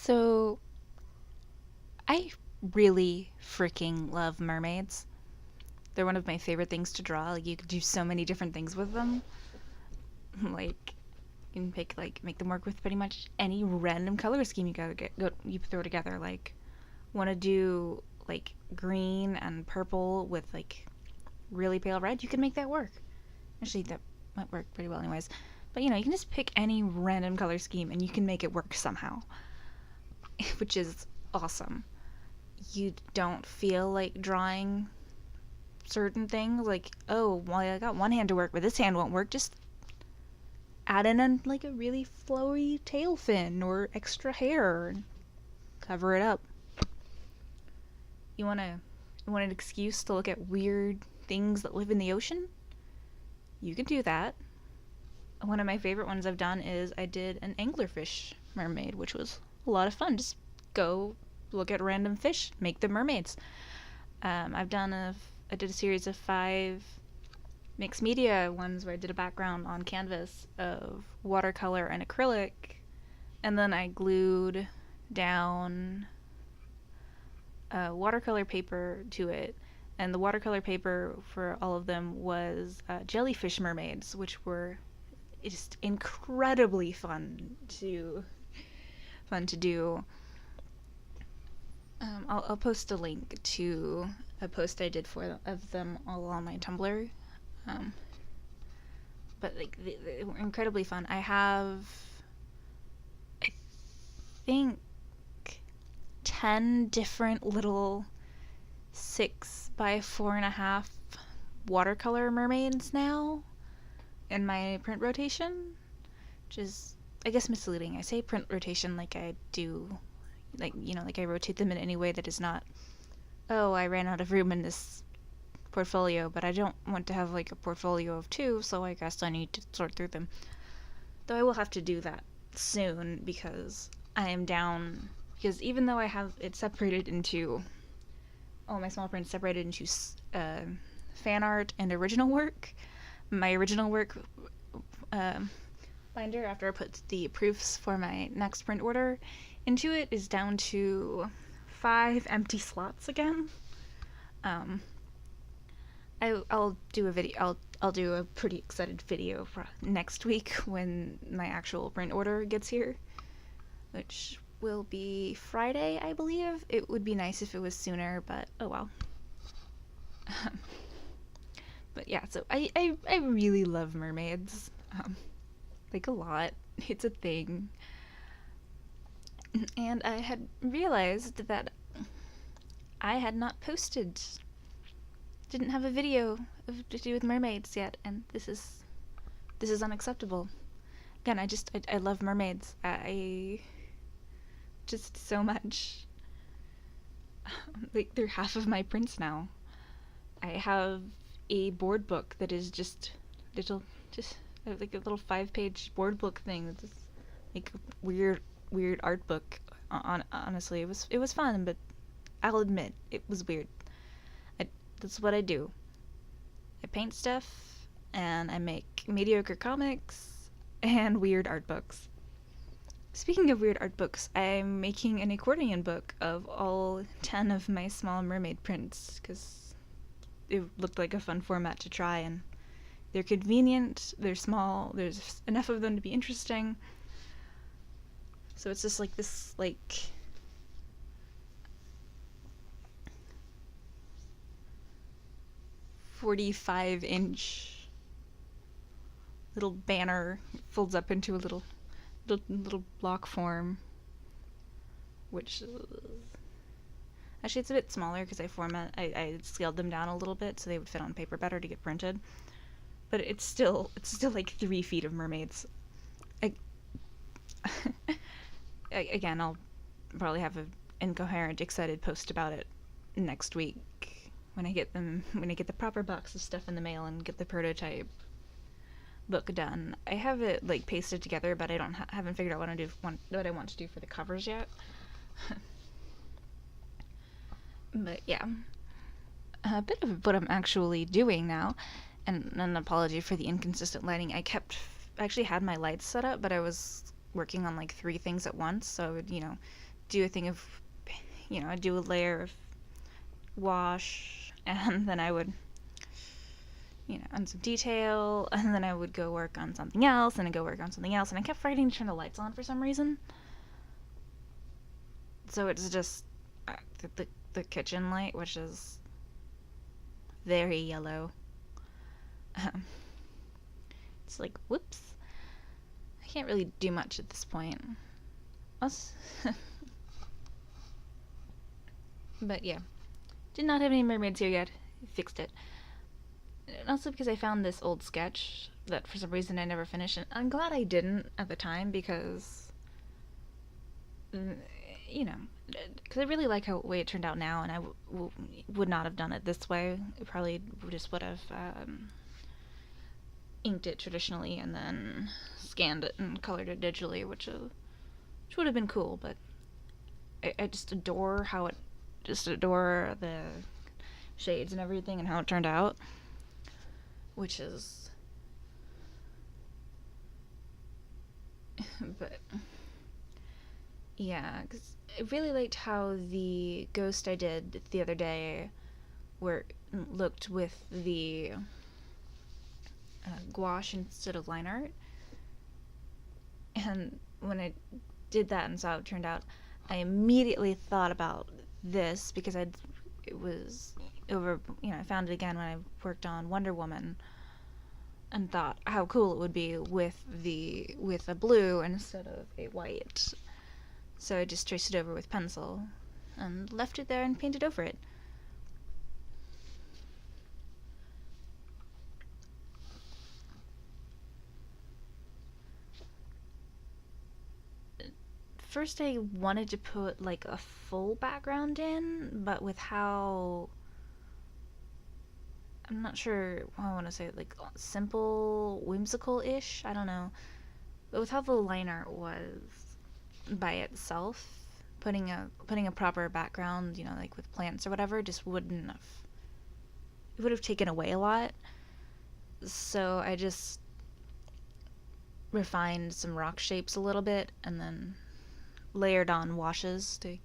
So, I really freaking love mermaids. They're one of my favorite things to draw. Like, you could do so many different things with them. Like, you can make them work with pretty much any random color scheme you throw together. Like, want to do like green and purple with like really pale red? You can make that work. Actually, that might work pretty well, anyways. But you can just pick any random color scheme and you can make it work somehow, which is awesome. You don't feel like drawing certain things like, oh, well, I got one hand to work but this hand won't work. Just add in a really flowy tail fin or extra hair and cover it up. You want an excuse to look at weird things that live in the ocean? You can do that. One of my favorite ones I've done is I did an anglerfish mermaid, which was a lot of fun. Just go look at random fish, make them mermaids. I did a series of 5 mixed media ones where I did a background on canvas of watercolor and acrylic, and then I glued down watercolor paper to it. And the watercolor paper for all of them was jellyfish mermaids, which were just incredibly fun to do. I'll post a link to a post I did of them all on my Tumblr. Um, but they were incredibly fun. I think 10 different little 6x4.5 watercolor mermaids now in my print rotation, which is, I guess, misleading. I say print rotation like I do, like I rotate them in any way that is not, oh, I ran out of room in this portfolio, but I don't want to have like a portfolio of 2, so I guess I need to sort through them. Though I will have to do that soon because I am down, because even though I have it separated into, all my small prints separated into fan art and original work, my original work binder, after I put the proofs for my next print order into it, is down to 5 empty slots again. I'll do a video. I'll do a pretty excited video for next week when my actual print order gets here, which will be Friday, I believe. It would be nice if it was sooner, but oh well. But yeah, so I really love mermaids, like a lot. It's a thing. And I had realized that I had not didn't have a video to do with mermaids yet, and this is unacceptable. Again, I love mermaids. I just so much. Like, they're half of my prints now. I have a board book that is just like a little 5-page board book thing. That's just like a weird art book. Honestly, it was fun, but I'll admit it was weird. That's what I do. I paint stuff, and I make mediocre comics and weird art books. Speaking of weird art books, I'm making an accordion book of all 10 of my small mermaid prints, because it looked like a fun format to try, and they're convenient, they're small, there's enough of them to be interesting. So it's just like this, like, 45-inch little banner, folds up into a little block form, which actually it's a bit smaller because I scaled them down a little bit so they would fit on paper better to get printed. But it's still like 3 feet of mermaids. Again, I'll probably have an incoherent, excited post about it next week when I get the proper box of stuff in the mail and get the prototype book done. I have it like pasted together, but I haven't figured out what I want to do for the covers yet. But yeah, a bit of what I'm actually doing now, and an apology for the inconsistent lighting. I actually had my lights set up, but I was working on like 3 things at once, so I would, do a thing of, I'd do a layer of wash, and then I would, on some detail, and then I would go work on something else, and I'd go work on something else, and I kept forgetting to turn the lights on for some reason. So it's just the kitchen light, which is very yellow. It's like, whoops. I can't really do much at this point. But yeah, did not have any mermaids here yet. Fixed it. And also because I found this old sketch that for some reason I never finished. And I'm glad I didn't at the time because, because I really like how the way it turned out now, and I would not have done it this way. I probably just would have inked it traditionally and then scanned it and colored it digitally, which would have been cool. But I just adore the shades and everything and how it turned out, which is, but yeah, because I really liked how the ghost I did the other day looked with the gouache instead of line art. And when I did that and saw how it turned out, I immediately thought about this because I found it again when I worked on Wonder Woman and thought how cool it would be with a blue instead of a white. So I just traced it over with pencil and left it there and painted over it. First I wanted to put like a full background in, but with how, I'm not sure how I want to say it, like simple, whimsical-ish, I don't know. But with how the line art was by itself, putting a proper background, like with plants or whatever, just wouldn't have, it would have taken away a lot. So I just refined some rock shapes a little bit and then layered on washes to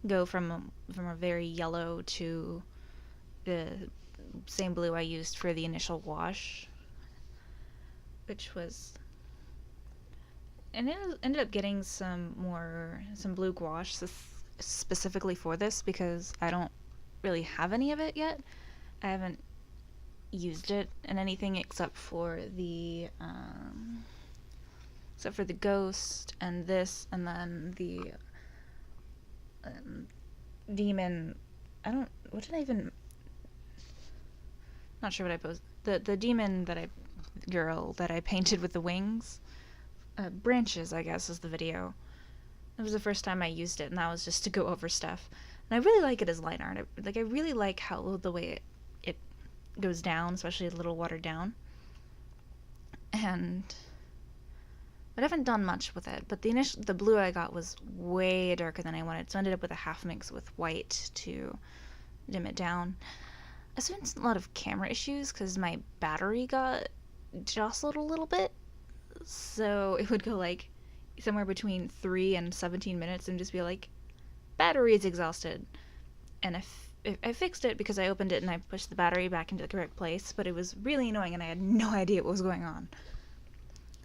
go from a very yellow to the same blue I used for the initial wash, which was, and it ended up getting some blue gouache specifically for this because I don't really have any of it yet. I haven't used it in anything except for the ghost and this, and then the demon. Not sure what I posed. The demon girl that I painted with the wings. Branches, I guess, is the video. It was the first time I used it, and that was just to go over stuff. And I really like it as line art. I really like how the way it goes down, especially a little watered down. But I haven't done much with it. But the blue I got was way darker than I wanted, so I ended up with a half mix with white to dim it down. I was having a lot of camera issues because my battery got jostled a little bit. So it would go like somewhere between 3 and 17 minutes and just be like, battery is exhausted. And I fixed it because I opened it and I pushed the battery back into the correct place, but it was really annoying and I had no idea what was going on.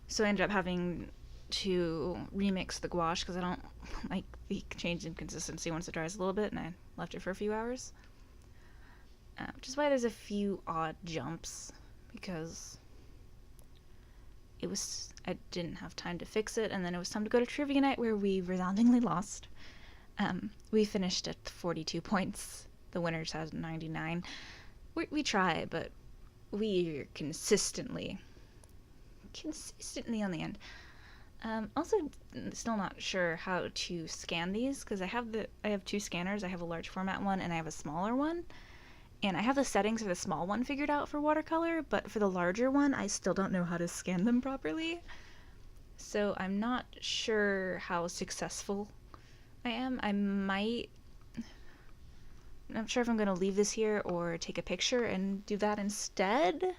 So I ended up having to remix the gouache because I don't like the change in consistency once it dries a little bit, and I left it for a few hours. Which is why there's a few odd jumps, because I didn't have time to fix it, and then it was time to go to trivia night where we resoundingly lost. We finished at 42 points. The winners had 99. We try, but we're consistently on the end. Also, still not sure how to scan these because I have two scanners. I have a large format one and I have a smaller one. And I have the settings for the small one figured out for watercolor, but for the larger one, I still don't know how to scan them properly. So I'm not sure how successful I am. I'm not sure if I'm going to leave this here or take a picture and do that instead.